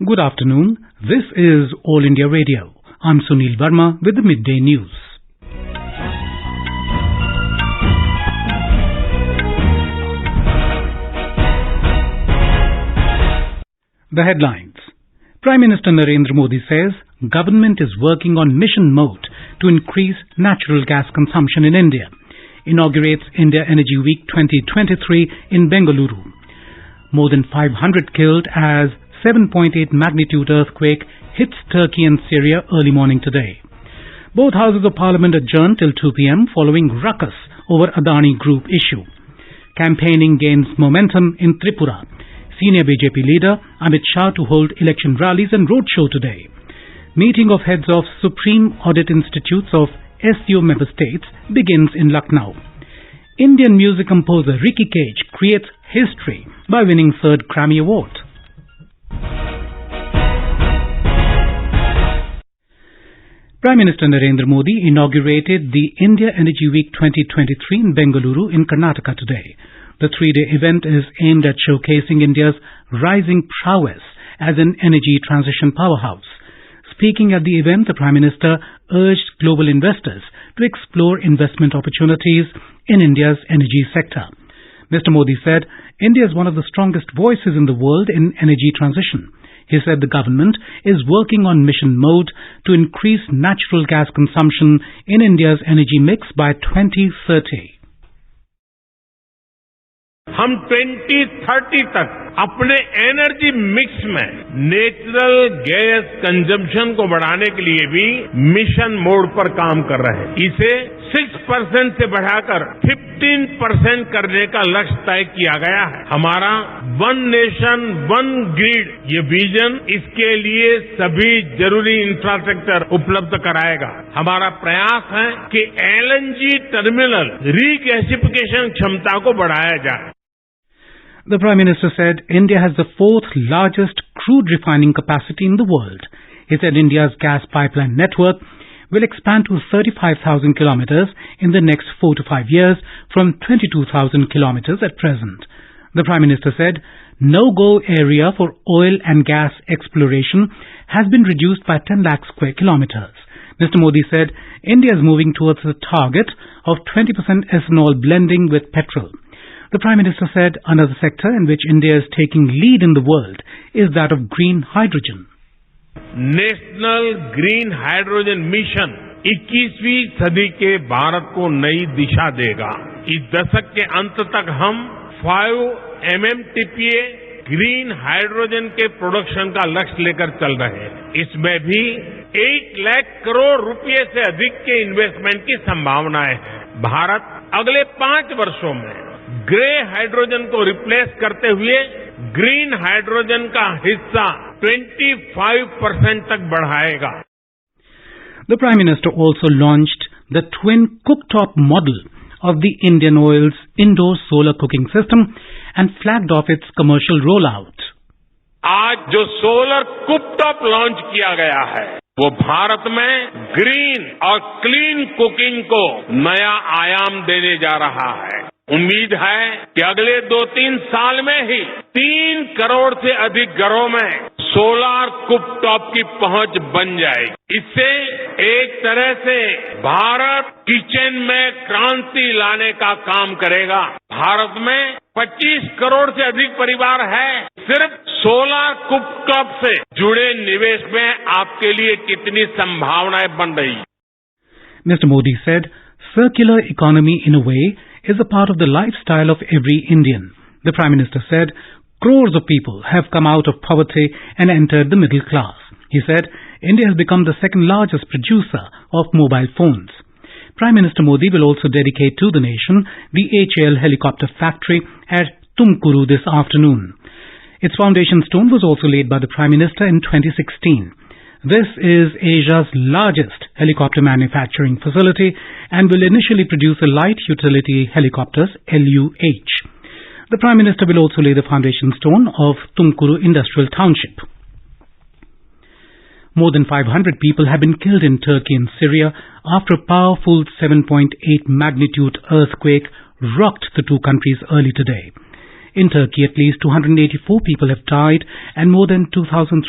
Good afternoon. This is All India Radio. I'm Sunil Verma with the Midday News. The headlines. Prime Minister Narendra Modi says government is working on mission mode to increase natural gas consumption in India. Inaugurates India Energy Week 2023 in Bengaluru. More than 500 killed as 7.8 magnitude earthquake hits Turkey and Syria early morning today. Both houses of parliament adjourned till 2 p.m. following ruckus over Adani Group issue. Campaigning gains momentum in Tripura. Senior BJP leader Amit Shah to hold election rallies and roadshow today. Meeting of heads of Supreme Audit Institutes of SCO member states begins in Lucknow. Indian music composer Ricky Kej creates history by winning 3rd Grammy Award. Prime Minister Narendra Modi inaugurated the India Energy Week 2023 in Bengaluru in Karnataka today. The 3-day event is aimed at showcasing India's rising prowess as an energy transition powerhouse. Speaking at the event, the Prime Minister urged global investors to explore investment opportunities in India's energy sector. Mr. Modi said, India is one of the strongest voices in the world in energy transition. He said the government is working on mission mode to increase natural gas consumption in India's energy mix by 2030. हम 2030 तक अपने energy mix में natural gas consumption को बढ़ाने के लिए भी mission mode पर काम कर रहे हैं. इसे 6% से बढ़ाकर 15% करने का लक्ष्य तय किया गया है. हमारा वन नेशन वन ग्रिड ये विजन इसके लिए सभी जरूरी इंफ्रास्ट्रक्चर उपलब्ध कराएगा. हमारा प्रयास है कि एलएनजी टर्मिनल रीगैसिफिकेशन क्षमता को बढ़ाया जाए. The Prime Minister said India has the 4th largest crude refining capacity in the world. He said India's gas pipeline network will expand to 35,000 kilometers in the next 4 to 5 years from 22,000 kilometers at present. The Prime Minister said no-go area for oil and gas exploration has been reduced by 10 lakh square kilometers. Mr. Modi said India is moving towards the target of 20% ethanol blending with petrol. The Prime Minister said another sector in which India is taking lead in the world is that of green hydrogen. National green hydrogen mission 21वीं सदी के भारत को नई दिशा देगा. इस दशक के अंत तक हम 5 MMTPA ग्रीन हाइड्रोजन के प्रोडक्शन का लक्ष्य लेकर चल रहे हैं. इसमें भी 8 लाख करोड़ रुपए से अधिक के इन्वेस्टमेंट की संभावनाएं हैं. भारत अगले 5 वर्षों में ग्रे हाइड्रोजन को रिप्लेस करते हुए ग्रीन हाइड्रोजन का हिस्सा 25% तक बढ़ाएगा. The Prime Minister also launched the twin cooktop model of the Indian Oil's indoor solar cooking system and flagged off its commercial rollout. आज जो सोलर कुकटॉप लॉन्च किया गया है वो भारत में ग्रीन और क्लीन कुकिंग को नया आयाम देने जा रहा है. उम्मीद है कि अगले 2-3 साल में ही 3 करोड़ से अधिक घरों में सोलर कुकटॉप की पहुंच बन जाएगी. इससे एक तरह से भारत किचन में क्रांति लाने का काम करेगा. भारत में 25 करोड़ से अधिक परिवार है. सिर्फ सोलर कुकटॉप से जुड़े निवेश में आपके लिए कितनी संभावनाएं बन रही. Mr. Modi said, circular economy in a way is a part of the lifestyle of every Indian. The Prime Minister said, crores of people have come out of poverty and entered the middle class. He said, India has become the 2nd largest producer of mobile phones. Prime Minister Modi will also dedicate to the nation the HAL helicopter factory at Tumkuru this afternoon. Its foundation stone was also laid by the Prime Minister in 2016. This is Asia's largest helicopter manufacturing facility and will initially produce a light utility helicopters LUH. The Prime Minister will also lay the foundation stone of Tumkuru Industrial Township. More than 500 people have been killed in Turkey and Syria after a powerful 7.8 magnitude earthquake rocked the two countries early today. In Turkey, at least 284 people have died and more than 2,300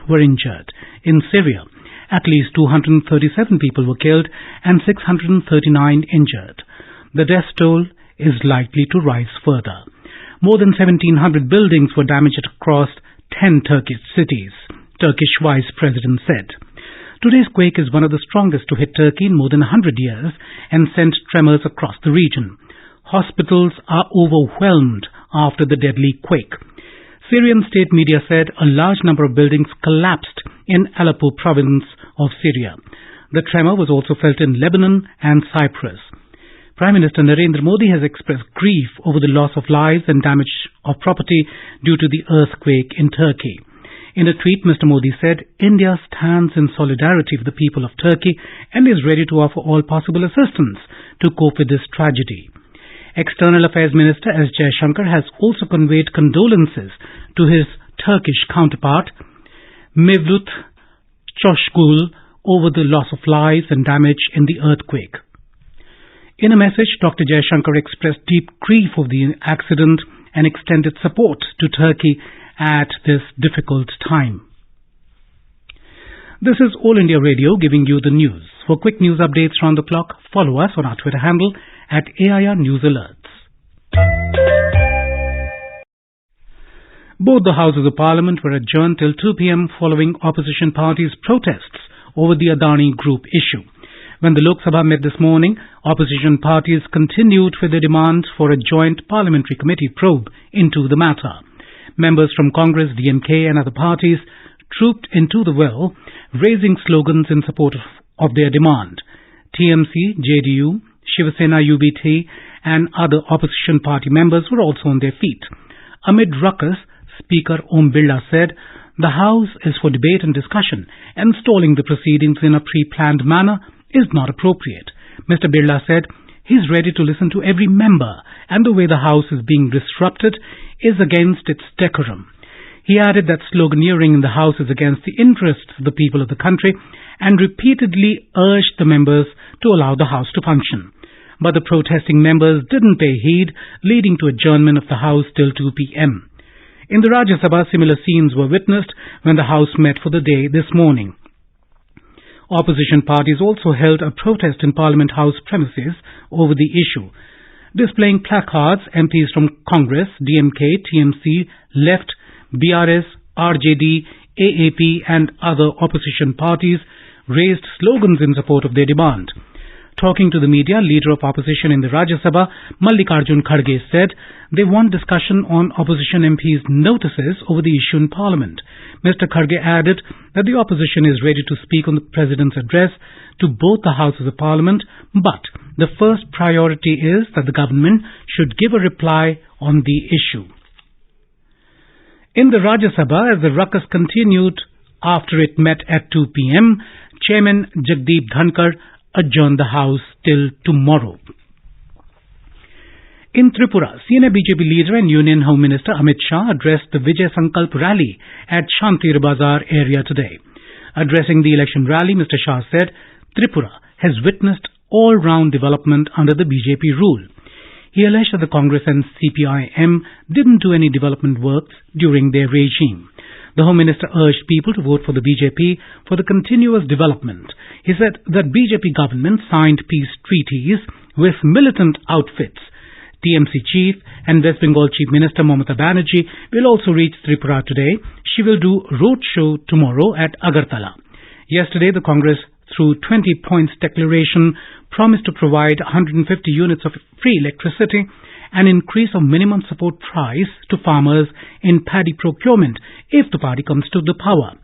were injured. In Syria, at least 237 people were killed and 639 injured. The death toll is likely to rise further. More than 1,700 buildings were damaged across 10 Turkish cities, Turkish Vice President said. Today's quake is one of the strongest to hit Turkey in more than 100 years and sent tremors across the region. Hospitals are overwhelmed after the deadly quake. Syrian state media said a large number of buildings collapsed in Aleppo province of Syria. The tremor was also felt in Lebanon and Cyprus. Prime Minister Narendra Modi has expressed grief over the loss of lives and damage of property due to the earthquake in Turkey. In a tweet, Mr. Modi said, India stands in solidarity with the people of Turkey and is ready to offer all possible assistance to cope with this tragedy. External Affairs Minister S. Jaishankar has also conveyed condolences to his Turkish counterpart, Mevlut Çavuşoğlu, over the loss of lives and damage in the earthquake. In a message, Dr. Jaishankar expressed deep grief over the accident and extended support to Turkey at this difficult time. This is All India Radio giving you the news. For quick news updates round the clock, follow us on our Twitter handle at AIR News Alerts. Both the Houses of Parliament were adjourned till 2 p.m. following opposition parties' protests over the Adani Group issue. When the Lok Sabha met this morning, opposition parties continued with their demand for a joint parliamentary committee probe into the matter. Members from Congress, DMK and other parties trooped into the well, raising slogans in support of their demand. TMC, JDU, Shiv Sena UBT and other opposition party members were also on their feet. Amid ruckus, Speaker Om Birla said, the House is for debate and discussion, and stalling the proceedings in a pre-planned manner is not appropriate. Mr. Birla said he's ready to listen to every member, and the way the House is being disrupted is against its decorum. He added that sloganeering in the House is against the interests of the people of the country and repeatedly urged the members to allow the House to function. But the protesting members didn't pay heed, leading to adjournment of the House till 2 p.m. In the Rajya Sabha, similar scenes were witnessed when the House met for the day this morning. Opposition parties also held a protest in Parliament House premises over the issue. Displaying placards, MPs from Congress, DMK, TMC, Left, BRS, RJD, AAP and other opposition parties raised slogans in support of their demand. Talking to the media, leader of opposition in the Rajya Sabha, Mallikarjun Kharge said they want discussion on opposition MPs' notices over the issue in Parliament. Mr. Kharge added that the opposition is ready to speak on the President's address to both the Houses of Parliament, but the first priority is that the government should give a reply on the issue. In the Rajya Sabha, as the ruckus continued after it met at 2 p.m., Chairman Jagdeep Dhankar adjourned the House till tomorrow. In Tripura, senior BJP leader and Union Home Minister Amit Shah addressed the Vijay Sankalp rally at Shantir Bazar area today. Addressing the election rally, Mr. Shah said Tripura has witnessed all-round development under the BJP rule. He alleged that the Congress and CPIM didn't do any development works during their regime. The Home Minister urged people to vote for the BJP for the continuous development. He said that BJP government signed peace treaties with militant outfits. TMC Chief and West Bengal Chief Minister Mamata Banerjee will also reach Tripura today. She will do roadshow tomorrow at Agartala. Yesterday, the Congress, through 20 points declaration, promised to provide 150 units of free electricity, an increase of minimum support price to farmers in paddy procurement if the party comes to the power.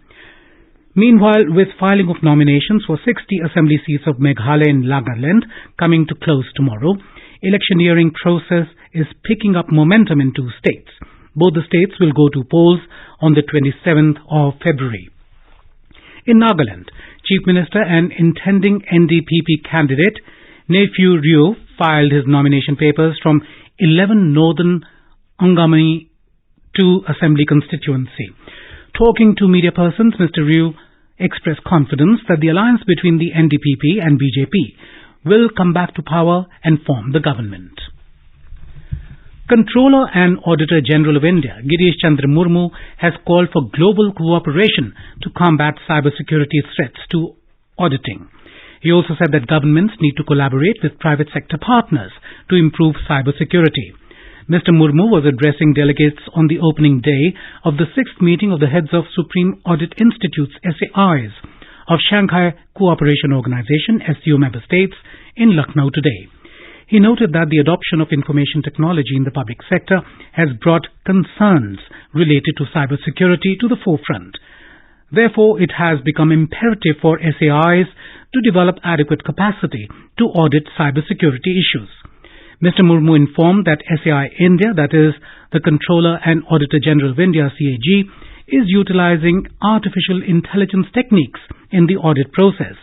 Meanwhile, with filing of nominations for 60 assembly seats of Meghalaya and Nagaland coming to close tomorrow, electioneering process is picking up momentum in two states. Both the states will go to polls on the 27th of February. In Nagaland, Chief Minister and intending NDPP candidate Nephew Rio filed his nomination papers from 11 Northern Angami 2 Assembly constituency. Talking to media persons, Mr. Rio expressed confidence that the alliance between the NDPP and BJP will come back to power and form the government. Controller and Auditor General of India, Girish Chandra Murmu, has called for global cooperation to combat cybersecurity threats to auditing. He also said that governments need to collaborate with private sector partners to improve cybersecurity. Mr. Murmu was addressing delegates on the opening day of the 6th meeting of the heads of Supreme Audit Institutes (SAIs) of Shanghai Cooperation Organization (SCO) member states in Lucknow today. He noted that the adoption of information technology in the public sector has brought concerns related to cybersecurity to the forefront. Therefore, it has become imperative for SAIs to develop adequate capacity to audit cybersecurity issues. Mr. Murmu informed that SAI India, that is, the Controller and Auditor General of India (CAG), is utilizing artificial intelligence techniques in the audit process.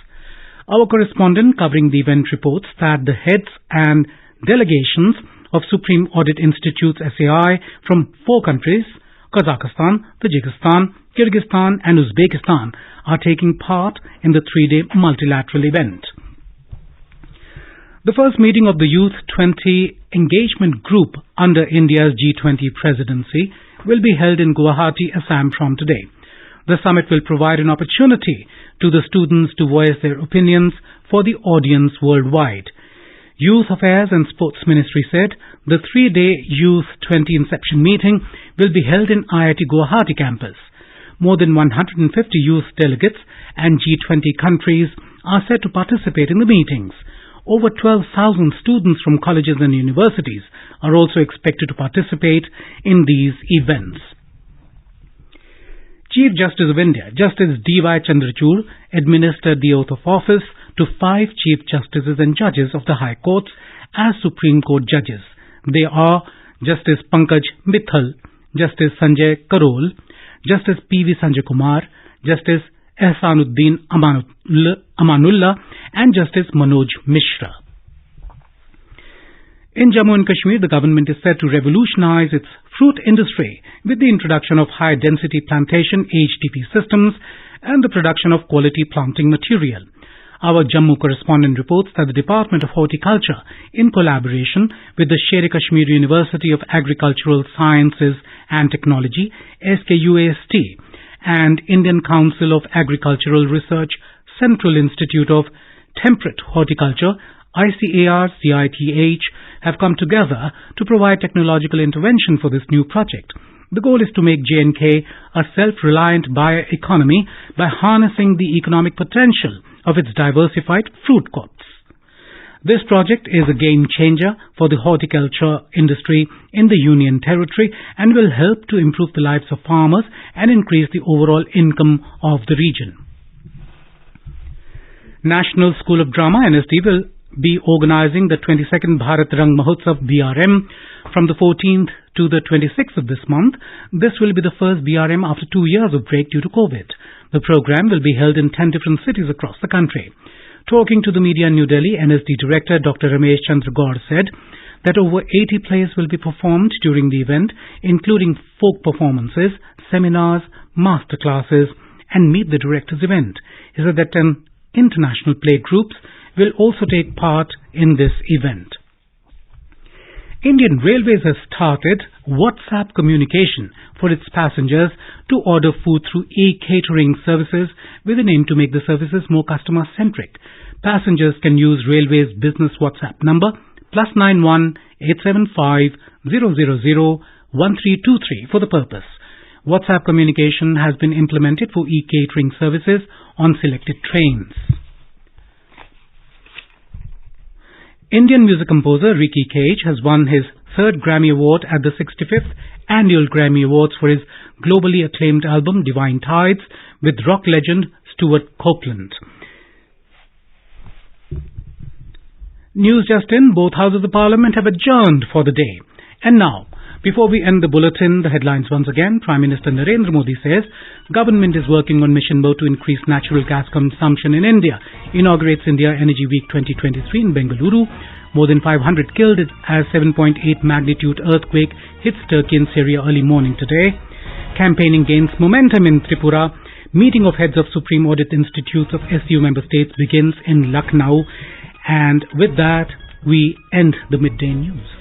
Our correspondent covering the event reports that the heads and delegations of Supreme Audit Institutes (SAI) from 4 countries, Kazakhstan, Tajikistan, Kyrgyzstan and Uzbekistan, are taking part in the 3-day multilateral event. The first meeting of the Youth 20 Engagement Group under India's G20 presidency will be held in Guwahati, Assam from today. The summit will provide an opportunity to the students to voice their opinions for the audience worldwide. Youth Affairs and Sports Ministry said the 3-day Youth 20 Inception meeting will be held in IIT Guwahati campus. More than 150 youth delegates and G20 countries are set to participate in the meetings. Over 12,000 students from colleges and universities are also expected to participate in these events. Chief Justice of India, Justice D.Y. Chandrachud, administered the oath of office to 5 Chief Justices and Judges of the High Courts as Supreme Court judges. They are Justice Pankaj Mithal, Justice Sanjay Karol, Justice P.V. Sanjay Kumar, Justice Ehsanuddin Amanullah and Justice Manoj Mishra. In Jammu and Kashmir, the government is set to revolutionize its fruit industry with the introduction of high-density plantation HDP systems and the production of quality planting material. Our Jammu correspondent reports that the Department of Horticulture, in collaboration with the Sher-e-Kashmir University of Agricultural Sciences and Technology, SKUAST, and Indian Council of Agricultural Research, Central Institute of Temperate Horticulture, ICAR-CITH, have come together to provide technological intervention for this new project. The goal is to make J&K a self-reliant bioeconomy by harnessing the economic potential of its diversified fruit crops. This project is a game changer for the horticulture industry in the Union Territory and will help to improve the lives of farmers and increase the overall income of the region. National School of Drama (NSD) will be organizing the 22nd Bharat Rang Mahotsav BRM from the 14th to the 26th of this month. This will be the first BRM after 2 years of break due to COVID. The program will be held in 10 different cities across the country. Talking to the media in New Delhi, NSD Director Dr. Ramesh Chandra Gaur said that over 80 plays will be performed during the event, including folk performances, seminars, master classes, and Meet the Directors event. He said that 10 international play groups will also take part in this event. Indian Railways has started WhatsApp communication for its passengers to order food through e-catering services with an aim to make the services more customer-centric. Passengers can use Railways business WhatsApp number +91 875 000 1323 for the purpose. WhatsApp communication has been implemented for e-catering services on selected trains. Indian music composer Ricky Kej has won his 3rd Grammy Award at the 65th Annual Grammy Awards for his globally acclaimed album Divine Tides with rock legend Stuart Copeland. News just in, both houses of Parliament have adjourned for the day. And now, before we end the bulletin, the headlines once again. Prime Minister Narendra Modi says government is working on mission mode to increase natural gas consumption in India. Inaugurates India Energy Week 2023 in Bengaluru. More than 500 killed as 7.8 magnitude earthquake hits Turkey and Syria early morning today. Campaigning gains momentum in Tripura. Meeting of heads of Supreme Audit Institutes of SCO member states begins in Lucknow. And with that, we end the midday news.